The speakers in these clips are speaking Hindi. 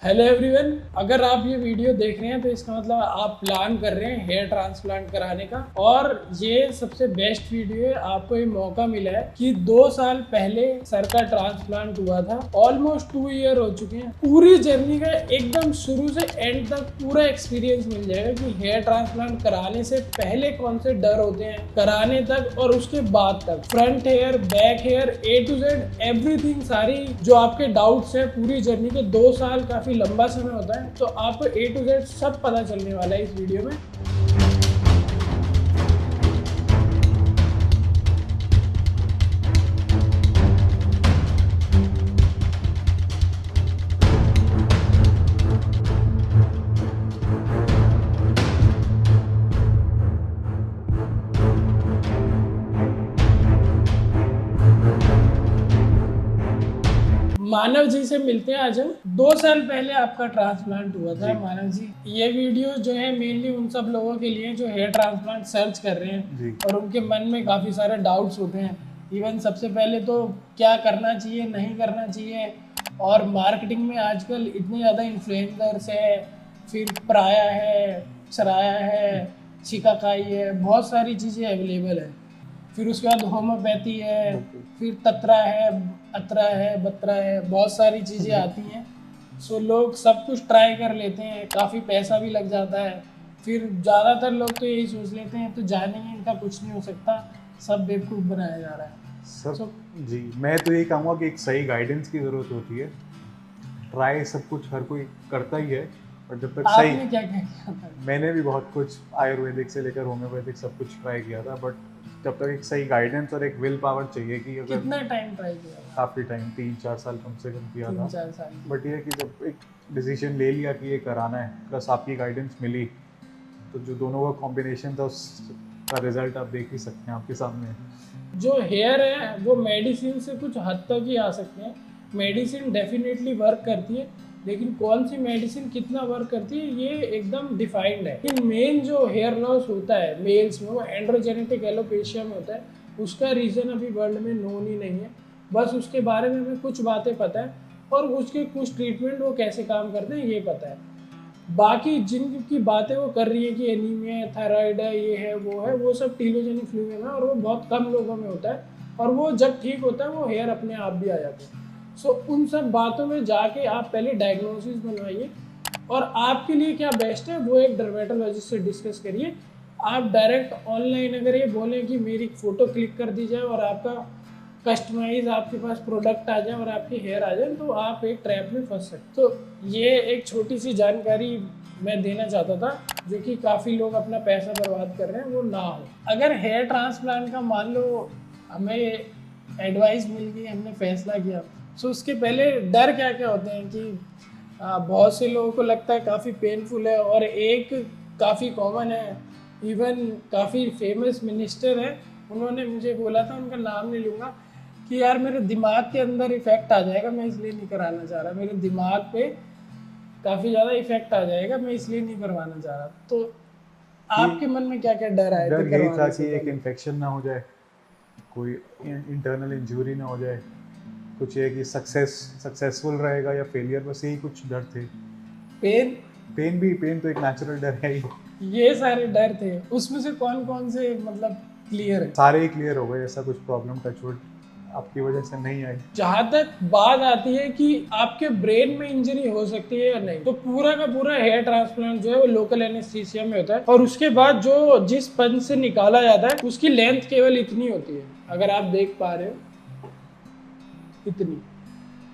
हेलो एवरीवन, अगर आप ये वीडियो देख रहे हैं तो इसका मतलब आप प्लान कर रहे हैं हेयर ट्रांसप्लांट कराने का। और ये सबसे बेस्ट वीडियो है, आपको ये मौका मिला है कि 2 साल पहले सर का ट्रांसप्लांट हुआ था। ऑलमोस्ट 2 ईयर हो चुके हैं। पूरी जर्नी का एकदम शुरू से एंड तक पूरा एक्सपीरियंस मिल जाएगा कि हेयर ट्रांसप्लांट कराने से पहले कौन से डर होते हैं, कराने तक और उसके बाद तक, front hair, back hair, A to Z everything, सारी जो आपके डाउट्स है पूरी जर्नी के। 2 साल काफी लंबा समय होता है, तो आपको A to Z सब पता चलने वाला है इस वीडियो में। मानव जी से मिलते हैं आज हम। 2 साल पहले आपका ट्रांसप्लांट हुआ था मानव जी। ये वीडियो जो है मेनली उन सब लोगों के लिए जो हेयर ट्रांसप्लांट सर्च कर रहे हैं और उनके मन में काफ़ी सारे डाउट्स होते हैं। इवन सबसे पहले तो क्या करना चाहिए, नहीं करना चाहिए। और मार्केटिंग में आजकल इतने ज़्यादा इन्फ्लुएंसर्स है, फिर प्राया है, सराया है, शिकाकाई है, बहुत सारी चीज़ें अवेलेबल है। फिर उसके बाद होम्योपैथी है, फिर तत्रा है, अतरा है, बत्रा है, बहुत सारी चीज़ें आती हैं। सो लोग सब कुछ ट्राई कर लेते हैं, काफ़ी पैसा भी लग जाता है। फिर ज़्यादातर लोग तो यही सोच लेते हैं तो जानेंगे, इनका कुछ नहीं हो सकता, सब बेवकूफ़ बनाया जा रहा है। सब जी, मैं तो यही कहूँगा कि एक सही गाइडेंस की ज़रूरत होती है। ट्राई सब कुछ हर कोई करता ही है, पर जब तक सही। आपने क्या क्या किया था? मैंने भी बहुत कुछ आयुर्वेदिक से लेकर होम्योपैथिक सब कुछ ट्राई किया था, बट जब तक एक सही गाइडेंस और एक विल पावर चाहिए कि अगर कितना टाइम ट्राई किया था? काफ़ी टाइम 3-4 साल कम से कम किया था। 3-4 साल। बट ये है कि जब एक डिसीजन ले लिया कि ये कराना है, प्लस आपकी गाइडेंस मिली, तो जो दोनों का कॉम्बिनेशन था उसका रिजल्ट आप देख ही सकते हैं, आपके सामने है। जो हेयर है वो मेडिसिन से कुछ हद तक ही आ सकते हैं। मेडिसिन डेफिनेटली वर्क करती है, लेकिन कौन सी मेडिसिन कितना वर्क करती है ये एकदम डिफाइंड है। लेकिन मेन जो हेयर लॉस होता है मेल्स में वो एंड्रोजेनेटिक एलोपेशिया में होता है। उसका रीज़न अभी वर्ल्ड में नोन ही नहीं है। बस उसके बारे में हमें कुछ बातें पता है और उसके कुछ ट्रीटमेंट वो कैसे काम करते हैं ये पता है। बाकी जिनकी बातें वो कर रही है कि एनीमिया है, थायराइड है, ये है, वो सब टीलोजेनिक फ्लूएम है और वो बहुत कम लोगों में होता है। और वो जब ठीक होता है वो हेयर अपने आप भी आ जाते हैं। सो उन सब बातों में जाके आप पहले डायग्नोसिस बनवाइए और आपके लिए क्या बेस्ट है वो एक डर्मेटोलॉजिस्ट से डिस्कस करिए। आप डायरेक्ट ऑनलाइन अगर ये बोलें कि मेरी फ़ोटो क्लिक कर दी जाए और आपका कस्टमाइज आपके पास प्रोडक्ट आ जाए और आपकी हेयर आ जाए, तो आप एक ट्रैप में फंस सकते। तो ये एक छोटी सी जानकारी मैं देना चाहता था, जो कि काफ़ी लोग अपना पैसा बर्बाद कर रहे हैं, वो ना हो। अगर हेयर ट्रांसप्लांट का मान लो हमें एडवाइस मिल गई, हमने फैसला किया, तो उसके पहले डर क्या क्या होते हैं कि बहुत से लोगों को लगता है काफ़ी पेनफुल है। और एक काफ़ी कॉमन है, इवन काफ़ी फेमस मिनिस्टर है, उन्होंने मुझे बोला था, उनका नाम नहीं लूँगा, कि यार मेरे दिमाग के अंदर इफेक्ट आ जाएगा, मैं इसलिए नहीं कराना चाह रहा, मेरे दिमाग पे काफ़ी ज़्यादा इफेक्ट आ जाएगा, मैं इसलिए नहीं करवाना चाह रहा। तो आपके मन में क्या क्या डर आए थे डर यही था करवाने से कि एक पहले? इन्फेक्शन ना हो जाए, कोई इंटरनल इंजरी ना हो जाए, कुछ ये कि सक्सेसफुल रहेगा या फेलियर, बस यही कुछ डर थे। पेन? पेन तो एक नेचुरल डर है ही। ये सारे डर थे, उसमें से कौन कौन से मतलब क्लियर है? सारे ही क्लियर हो गए, ऐसा कुछ प्रॉब्लम टचवुड आपकी वजह से नहीं आई। जहाँ तक बात आती है कि आपके ब्रेन में इंजरी हो सकती है या नहीं, तो पूरा का पूरा हेयर ट्रांसप्लांट जो है वो लोकल एनेस्थीसिया में होता है। और उसके बाद जो जिस पंच से निकाला जाता है उसकी लेंथ केवल इतनी होती है, अगर आप देख पा रहे हो, इतनी,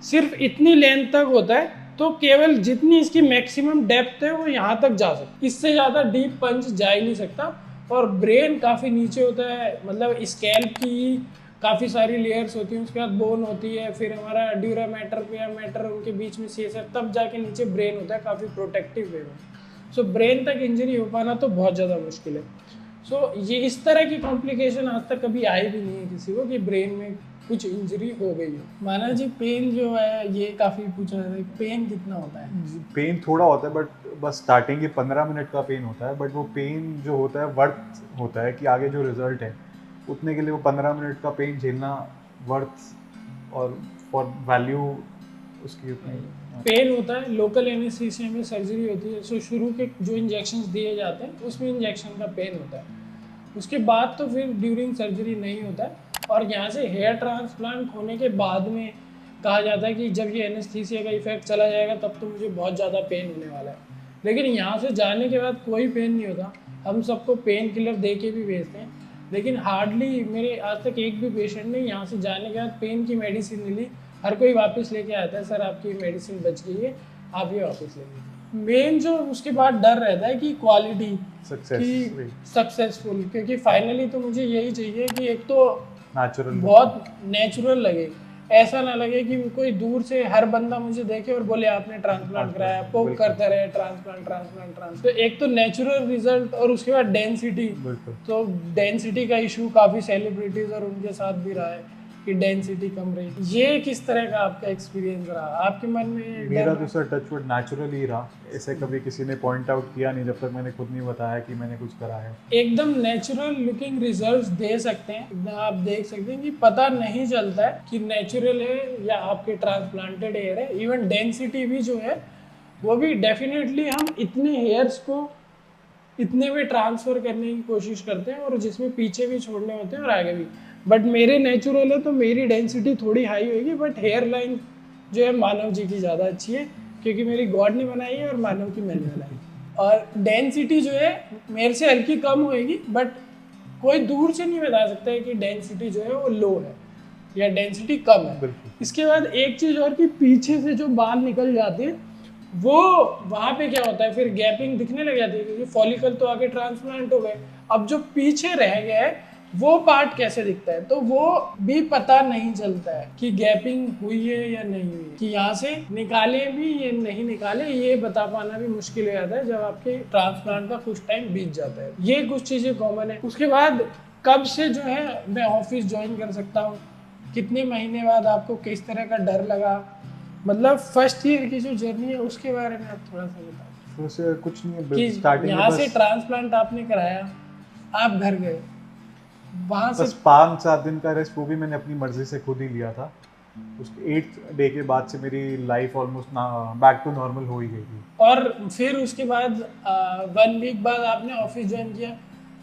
सिर्फ इतनी लेंथ तक होता है। तो केवल जितनी इसकी मैक्सिमम डेप्थ है वो यहाँ तक जा सकती, इससे ज़्यादा डीप पंच जा ही नहीं सकता। और ब्रेन काफ़ी नीचे होता है, मतलब स्कैल्प की काफ़ी सारी लेयर्स होती हैं, उसके बाद बोन होती है, फिर हमारा ड्यूरा मैटर पे या मैटर, उनके बीच में सीएस है, तब जाके नीचे ब्रेन होता है काफ़ी प्रोटेक्टिव वे में। सो ब्रेन तक इंजरी हो पाना तो बहुत ज़्यादा मुश्किल है। सो ये इस तरह की कॉम्प्लिकेशन आज तक कभी आई भी नहीं है किसी को कि ब्रेन में कुछ इंजरी हो गई हो। माना जी पेन जो है ये काफ़ी पूछा जाता है, पेन कितना होता है? पेन थोड़ा होता है, बट बस स्टार्टिंग के 15 मिनट का पेन होता है, बट वो पेन जो होता है वर्थ होता है कि आगे जो रिजल्ट है उतने के लिए वो 15 मिनट का पेन झेलना वर्थ और फॉर वैल्यू उसकी उतनी पेन होता है, लोकल एनेस्थीसिया में सर्जरी होती है, सो शुरू के जो इंजेक्शंस दिए जाते हैं उसमें इंजेक्शन का पेन होता है, उसके बाद तो फिर ड्यूरिंग सर्जरी नहीं होता है। और यहाँ से हेयर ट्रांसप्लांट होने के बाद में कहा जाता है कि जब ये एनेस्थीसिया का इफेक्ट चला जाएगा तब तो मुझे बहुत ज़्यादा पेन होने वाला है, लेकिन यहाँ से जाने के बाद कोई पेन नहीं होता। हम सबको पेन किलर दे के भी भेजते हैं, लेकिन हार्डली मेरे आज तक एक भी पेशेंट ने यहाँ से जाने के बाद पेन की मेडिसिन नहीं ली। हर कोई वापस लेके आता है, सर आपकी मेडिसिन बच गई है, आप ये वापस ले लीजिए। मेन जो उसके बाद डर रहता है कि क्वालिटी की सक्सेसफुल, क्योंकि फाइनली तो मुझे यही चाहिए कि एक तो नेचुरल, बहुत नेचुरल लगे, ऐसा ना लगे कि कोई दूर से हर बंदा मुझे देखे और बोले आपने ट्रांसप्लांट कराया, पोक करते रहे ट्रांसप्लांट। तो एक तो नेचुरल रिजल्ट और उसके बाद डेंसिटी। तो डेंसिटी का इशू काफ़ी सेलिब्रिटीज और उनके साथ भी रहा है कि डेंसिटी कम रही। ये किस तरह का आपका एक्सपीरियंस रहा आपके मन में? मेरा तो सर टचवुड नेचुरल ही रहा, ऐसे कभी किसी ने पॉइंट आउट किया नहीं जब तक मैंने खुद नहीं बताया कि मैंने कुछ करा है। एकदम नेचुरल लुकिंग रिजल्ट्स दे सकते हैं, एकदम आप देख सकते हैं कि पता नहीं चलता है कि नेचुरल है या आपके ट्रांसप्लांटेड हेयर है। इवन डेंसिटी भी जो है वो भी डेफिनेटली हम इतने हेयर्स को इतने में ट्रांसफ़र करने की कोशिश करते हैं और जिसमें पीछे भी छोड़ने होते हैं और आगे भी। बट मेरे नेचुरल है तो मेरी डेंसिटी थोड़ी हाई होगी, बट हेयर लाइन जो है मानव जी की ज़्यादा अच्छी है, क्योंकि मेरी गॉड ने बनाई है और मानव की मैंने बनाई। और डेंसिटी जो है मेरे से हल्की कम होएगी, बट कोई दूर से नहीं बता सकता है कि डेंसिटी जो है वो लो है या डेंसिटी कम है। इसके बाद एक चीज़ और कि पीछे से जो बाल निकल जाते हैं वो वहाँ पे क्या होता है, फिर गैपिंग दिखने लग जाती है, क्योंकि फॉलिकल तो आगे ट्रांसप्लांट हो गए, अब जो पीछे रह गया है वो पार्ट कैसे दिखता है, तो वो भी पता नहीं चलता है कि गैपिंग हुई है या नहीं हुई, कि यहाँ से निकाले भी या नहीं निकाले, ये बता पाना भी मुश्किल हो जाता है जब आपके ट्रांसप्लांट का कुछ टाइम बीत जाता है। ये कुछ चीज़ें कॉमन है। उसके बाद कब से जो है मैं ऑफिस ज्वाइन कर सकता हूँ, कितने महीने बाद आपको किस तरह का डर लगा, मतलब फर्स्ट ईयर की जो जर्नी है उसके बारे में आप थोड़ा सा बताओ। वैसे कुछ नहीं है कि स्टार्टिंग यहाँ से ट्रांसप्लांट आपने कराया, आप घर गए, वहाँ से बस 5-7 दिन का रेस्ट वो भी मैंने अपनी मर्जी से खुद ही लिया था। उसके 8th डे के बाद से मेरी life almost back to normal हो ही गई थी। और फिर उसके बाद 1 वीक बाद आपने ऑफिस ज्वाइन किया,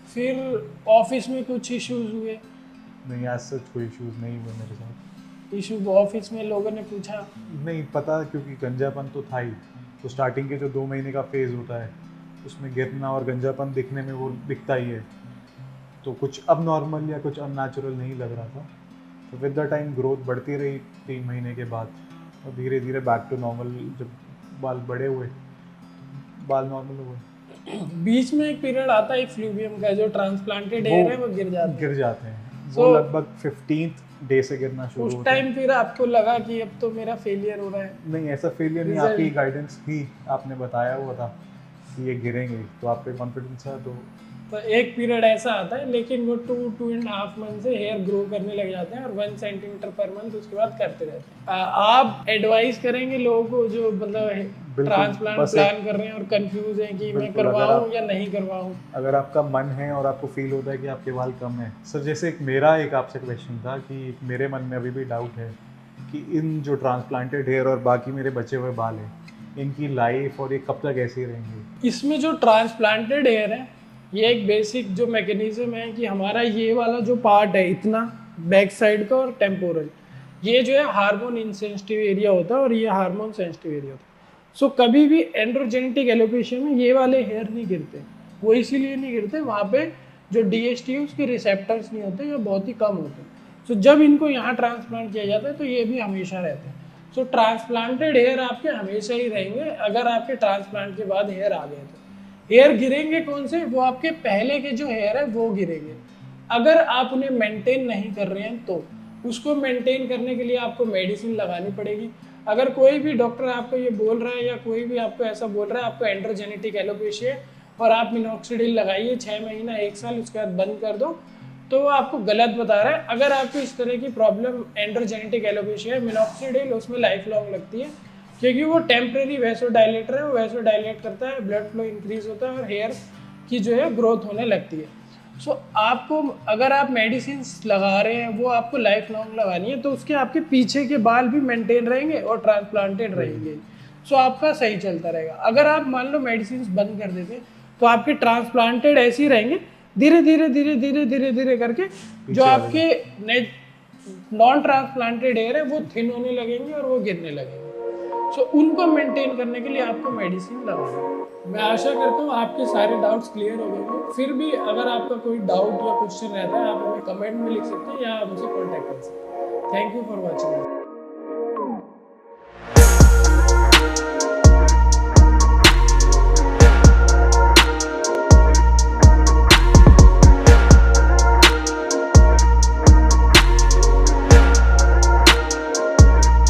फिर ऑफिस में कुछ इश्यूज हुए? नहीं, आज सच कोई इश्यूज नहीं हुए मेरे साथ। इशू ऑफिस में लोगों ने पूछा? नहीं पता, क्योंकि गंजापन तो था ही। तो स्टार्टिंग के जो 2 महीने का फेज़ होता है उसमें गिरना और गंजापन दिखने में वो दिखता ही है, तो कुछ अब नॉर्मल या कुछ अननेचुरल नहीं लग रहा था। तो विद द टाइम ग्रोथ बढ़ती रही 3 महीने के बाद, और धीरे धीरे बैक टू नॉर्मल, जब बाल बड़े हुए बाल नॉर्मल हुए। बीच में एक पीरियड आता है फ्लूवियम का, जो ट्रांसप्लांटेड हेयर है वो गिर जाते हैं। वो लगभग 15th डे से गिरना शुरू उस टाइम फिर आपको लगा कि अब तो मेरा फेलियर हो रहा है? नहीं, ऐसा फेलियर नहीं, आपकी गाइडेंस थी, आपने बताया हुआ था कि ये गिरेंगे, तो आप पे कॉन्फिडेंस है। तो एक पीरियड ऐसा आता है, लेकिन वो 2.5 मंथ से हेयर ग्रो करने लग जाते हैं और 1 सेंटीमीटर पर मंथ उसके बाद करते रहते हैं। आप एडवाइस करेंगे लोगों को जो मतलब ट्रांसप्लांट प्लान कर रहे हैं और कंफ्यूज हैं कि मैं करवाऊं या नहीं करवाऊं? अगर आपका मन है और आपको फील होता है कि आपके बाल कम है, सर जैसे मेरा आपसे क्वेश्चन था कि मेरे मन में अभी भी डाउट है कि इन जो ट्रांसप्लांटेड हेयर और बाकी मेरे बचे हुए बाल हैं, इनकी लाइफ और ये कब तक ऐसे ही रहेंगे? इसमें जो ट्रांसप्लांटेड हेयर है ये एक बेसिक जो मैकेनिज्म है कि हमारा ये वाला जो पार्ट है इतना बैक साइड का और टेम्पोरल, ये जो है हार्मोन इनसेंसिटिव एरिया होता है और ये हार्मोन सेंसिटिव एरिया होता है। सो कभी भी एंड्रोजेनेटिक एलोपेशिया में ये वाले हेयर नहीं गिरते, वो इसीलिए नहीं गिरते, वहाँ पे जो DHT उसके रिसेप्टर्स नहीं होते या बहुत ही कम होते हैं। सो जब इनको यहाँ ट्रांसप्लांट किया जाता है तो ये भी हमेशा रहते हैं। सो ट्रांसप्लांटेड हेयर आपके हमेशा ही रहेंगे। अगर आपके ट्रांसप्लांट के बाद हेयर आ गए तो हेयर गिरेंगे कौन से, वो आपके पहले के जो हेयर है वो गिरेंगे। अगर आप उन्हें मेंटेन नहीं कर रहे हैं तो उसको मेंटेन करने के लिए आपको मेडिसिन लगानी पड़ेगी। अगर कोई भी डॉक्टर आपको ये बोल रहा है या कोई भी आपको ऐसा बोल रहा है आपको एंड्रोजेनेटिक एलोपेशिया है और आप मिनॉक्सिडिल लगाइए 6 महीना 1 साल उसके बाद बंद कर दो, तो वो आपको गलत बता रहा है। अगर आपको इस तरह की प्रॉब्लम एंड्रोजेनेटिक एलोपेशिया है, मिनॉक्सिडिल उसमें लाइफ लॉन्ग लगती है, क्योंकि वो टेम्प्रेरी वैसोडाइलेटर है, वो वैसोडाइलेट करता है, ब्लड फ्लो इंक्रीज होता है और हेयर की जो है ग्रोथ होने लगती है। सो आपको अगर आप मेडिसिन लगा रहे हैं वो आपको लाइफ लॉन्ग लगानी है, तो उसके आपके पीछे के बाल भी मेंटेन रहेंगे और ट्रांसप्लांटेड रहेंगे। सो आपका सही चलता रहेगा। अगर आप मान लो मेडिसिन बंद कर देते तो आपके ट्रांसप्लांटेड ऐसे ही रहेंगे, धीरे धीरे धीरे धीरे धीरे धीरे करके जो आपके नॉन ट्रांसप्लांटेड हेयर है वो थिन होने लगेंगे और वो गिरने लगेंगे। सो उनको मेंटेन करने के लिए आपको मेडिसिन लगाना है। मैं आशा करता हूँ आपके सारे डाउट्स क्लियर हो गए होंगे। फिर भी अगर आपका कोई डाउट या क्वेश्चन रहता है आप हमें कमेंट में लिख सकते हैं या हमसे कॉन्टैक्ट कर सकते हैं। Thank you for watching.